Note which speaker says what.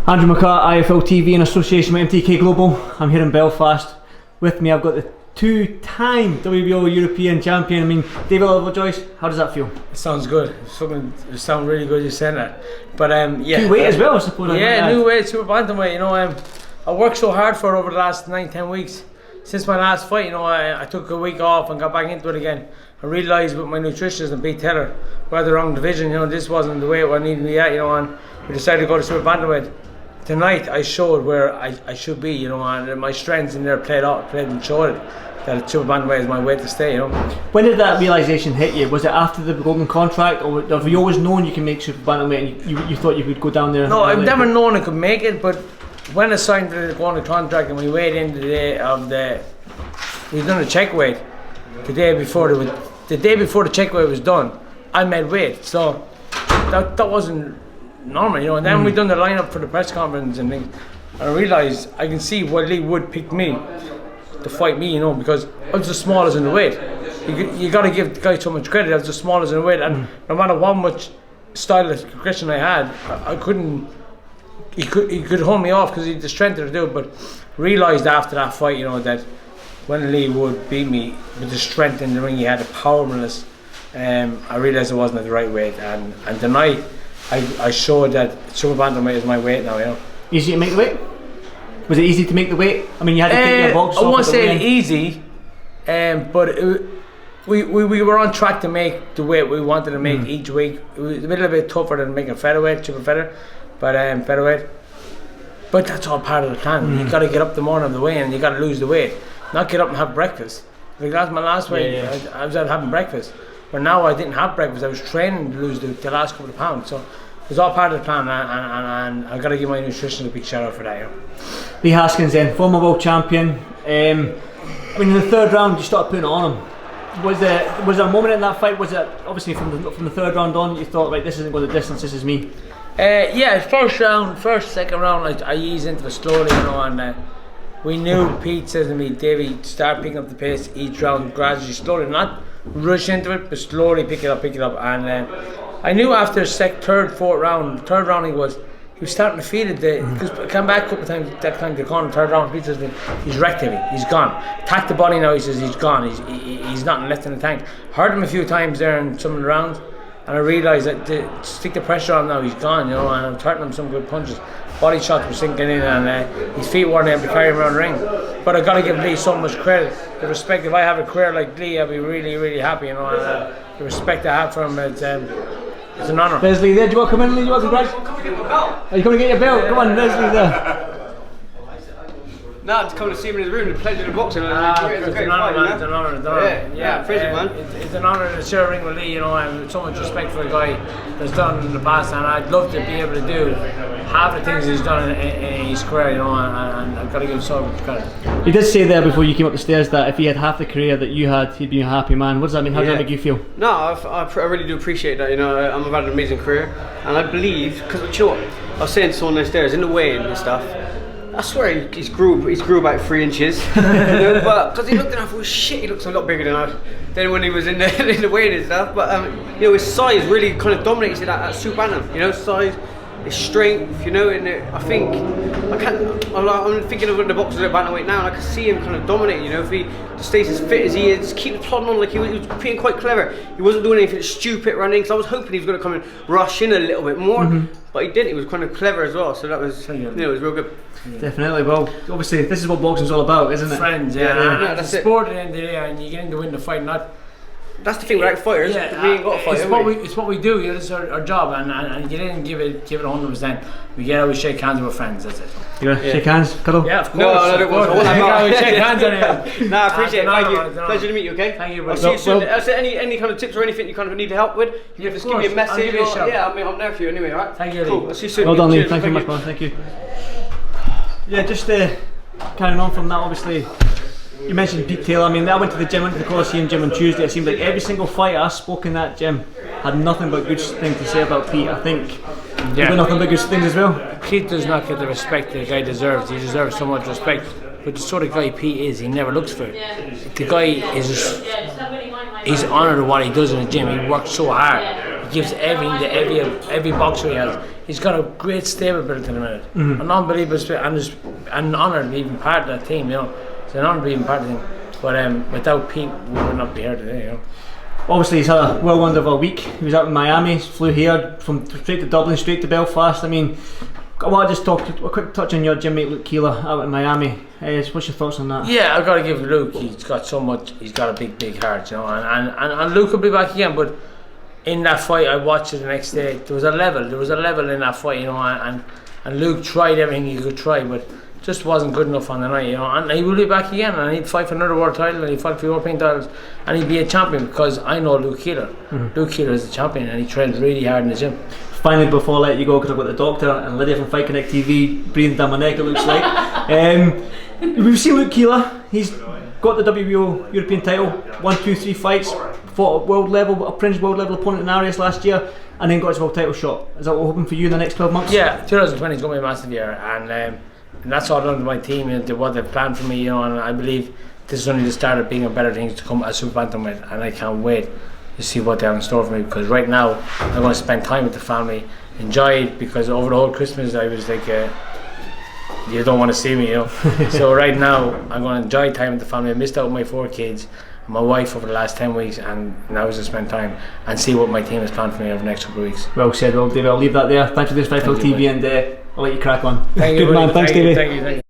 Speaker 1: Andrew McCART, IFL TV in association with MTK Global. I'm here in Belfast. With me I've got the two-time WBO European champion. I mean, Davie, Joyce, how does that feel?
Speaker 2: It sounds good. It sounds really good you said that. But yeah.
Speaker 1: New weight as well, I suppose.
Speaker 2: Yeah, new weight, super bantamweight. You know, I worked so hard for it over the last 9-10 weeks. Since my last fight, you know, I took a week off and got back into it again. I realised with my nutritionist and Pete Taylor, we're the wrong division. You know, this wasn't the way I needed to be at. You know, and we decided to go to super bantamweight. Tonight I showed where I should be. You know, and my strengths in there played and showed it. That super bantamweight is my way to stay, you know.
Speaker 1: When did that realisation hit you? Was it after the golden contract, or have you always known you can make super bantamweight and you thought you could go down there?
Speaker 2: No, I've never known I could make it, but when I signed for the golden contract and we weighed in the day of we done a check weight the day before the check weight was done, I made weight, so that wasn't normal, you know. And then we done the lineup for the press conference and things, and I realised I can see why Lee Wood picked me to fight me, you know, because I was the smallest in the weight. You got to give the guy so much credit. I was the smallest in the weight, and no matter how much stylish aggression I had, I couldn't. He could hold me off because he had the strength to do it. But realised after that fight, you know, that when Lee Wood beat me with the strength in the ring, he had the powerfulness. I realised it wasn't at the right weight, and tonight I showed that super bantamweight is my weight now. You know.
Speaker 1: Easy to make the weight? Was it easy to make the weight? I mean, you had to take your box off.
Speaker 2: I won't say easy, but we were on track to make the weight we wanted to make each week. It was a little bit tougher than making featherweight, super feather, but featherweight. But that's all part of the plan. You got to get up the morning of the weigh and you got to lose the weight, not get up and have breakfast. Like that's my last weight. I was out having breakfast, but now I didn't have breakfast. I was training to lose the last couple of pounds. So it was all part of the plan, and I got to give my nutritionist a big shout out for that. You know.
Speaker 1: Lee Haskins then, former world champion. I mean, in the third round you started putting it on him. Was there a moment in that fight? Was it obviously from the third round on you thought, right, this isn't going the distance, this is me?
Speaker 2: Yeah, second round I eased into it slowly, you know, and we knew Pete says to me, Davie, start picking up the pace each round gradually, slowly, not rush into it, but slowly pick it up, and I knew after third round he was starting to feel it. Because I came back a couple of times, that time to the corner, third round, Pete says to me, he's wrecked him, he's gone. Attack the body now, he says, he's gone, he's not left in the tank. Heard him a few times there in some of the rounds, and I realised that to stick the pressure on now, he's gone, you know, and I'm turning him some good punches. Body shots were sinking in, and his feet weren't able to carry him around the ring. But I got to give Lee so much credit. The respect, if I have a career like Lee, I'll be really, really happy, you know, and the respect I have for him, it's an honour.
Speaker 1: There's Lee there. Do you want to come in, Lee? Do you want to come get my belt? Are you coming to get your belt? Come on, there's Lee there.
Speaker 3: No, to come to see him in his room, the pleasure of boxing.
Speaker 2: It's an honour, man. It's an honour.
Speaker 3: Yeah, appreciate man.
Speaker 2: It's an honour to share a ring with Lee, you know, and so much respect for a guy that's done in the past, and I'd love to be able to do half the things he's done in his career, you know, and I've got to give him so much credit.
Speaker 1: You did say there before you came up the stairs that if he had half the career that you had, he'd be a happy man. What does that mean? How does that make you feel?
Speaker 3: No, I really do appreciate that, you know. I've had an amazing career, and I believe, because you know what, I was saying to someone downstairs, in the weigh-in and stuff, I swear he's grew about 3 inches, you know, but because he looked at me, I thought, shit, he looks a lot bigger than when he was in the weigh-in and stuff. But you know, his size really kind of dominates it at super bantam. You know, size, his strength, you know, and I think I'm thinking of the boxers at bantamweight now, and I can see him kind of dominating. You know, if he just stays as fit as he is, just keep plodding on like he was being quite clever. He wasn't doing anything stupid running, because I was hoping he was going to come and rush in a little bit more. But he didn't. He was kind of clever as well, so that was, you know, it was real good.
Speaker 1: Definitely. Well, obviously, this is what boxing's all about, isn't it?
Speaker 2: Friends, yeah. That's the sport at the end of the day, and you get in to win the fight, not.
Speaker 3: That's the thing, without fighters, we ain't got a fight.
Speaker 2: It's what we do. You know, it's our job, and get in and give it 100%. We get out, we shake hands with our friends. That's it.
Speaker 1: You gonna shake hands, cuddle?
Speaker 2: Yeah, of course.
Speaker 3: No, I don't want
Speaker 2: to shake hands on him.
Speaker 3: No, I appreciate it. Thank you. Pleasure to meet you. Okay.
Speaker 2: Thank you.
Speaker 3: I'll see you soon. Any kind of tips or anything you kind of need help with, you just give me a message. Yeah, I mean, I'm there for you anyway. All right.
Speaker 2: Thank you.
Speaker 3: Cool. I'll see you soon.
Speaker 1: Well done, Lee. Thank you very much, man. Thank you. Yeah, just carrying on from that, obviously. You mentioned Pete Taylor. I mean, I went to the Coliseum gym on Tuesday. It seemed like every single fighter I spoke in that gym had nothing but good things to say about Pete. I think you've got nothing but good things as well.
Speaker 2: Pete does not get the respect the guy deserves. He deserves so much respect. But the sort of guy Pete is, he never looks for it. The guy is he's honoured of what he does in the gym. He works so hard. He gives everything to every boxer he has. He's got a great stable built in a minute. An unbelievable spirit, and it's an honour to be even part of that team, you know. It's an honour to be even part of the team. But without Pete, we would not be here today, you know.
Speaker 1: Obviously, he's had a whirlwind of a week. He was out in Miami, flew here from straight to Dublin, straight to Belfast. I mean, I want to just talk a quick touch on your gym mate Luke Keeler out in Miami. What's your thoughts on that?
Speaker 2: Yeah, I've got to give Luke. He's got so much. He's got a big heart, you know. And Luke will be back again. But in that fight, I watched it the next day. There was a level in that fight, you know. And Luke tried everything he could try, but just wasn't good enough on the night, you know. And he will be back again, and he'd fight for another world title, and he'd fight for European titles, and he'd be a champion, because I know Luke Keeler. Luke Keeler is a champion, and he trains really hard in the gym.
Speaker 1: Finally, before I let you go, because I've got the doctor and Lydia from Fight Connect TV breathing down my neck, it looks like. We've seen Luke Keeler. He's got the WBO European title, 1, 2, 3 fights, fought at world level, a Prince world level opponent in Arias last year, and then got his world title shot. Is that what we're hoping for you in the next 12 months?
Speaker 2: Yeah, 2020 is going to be a massive year, and that's all down to my team and what they've planned for me, you know. And I believe this is only the start of being a better things to come as Super Bantamweight, and I can't wait to see what they have in store for me, because right now I'm going to spend time with the family, enjoy it, because over the whole Christmas I was like, you don't want to see me, you know. So right now I'm going to enjoy time with the family. I missed out on my 4 kids and my wife over the last 10 weeks, and now is to spend time and see what my team has planned for me over the next couple of weeks.
Speaker 1: Well said. Well, Davie, I'll leave that there. Thanks for this Fight TV, and I'll let you crack on.
Speaker 2: Thank
Speaker 1: Good
Speaker 2: you,
Speaker 1: man. Thanks, Davie.
Speaker 2: Thank you.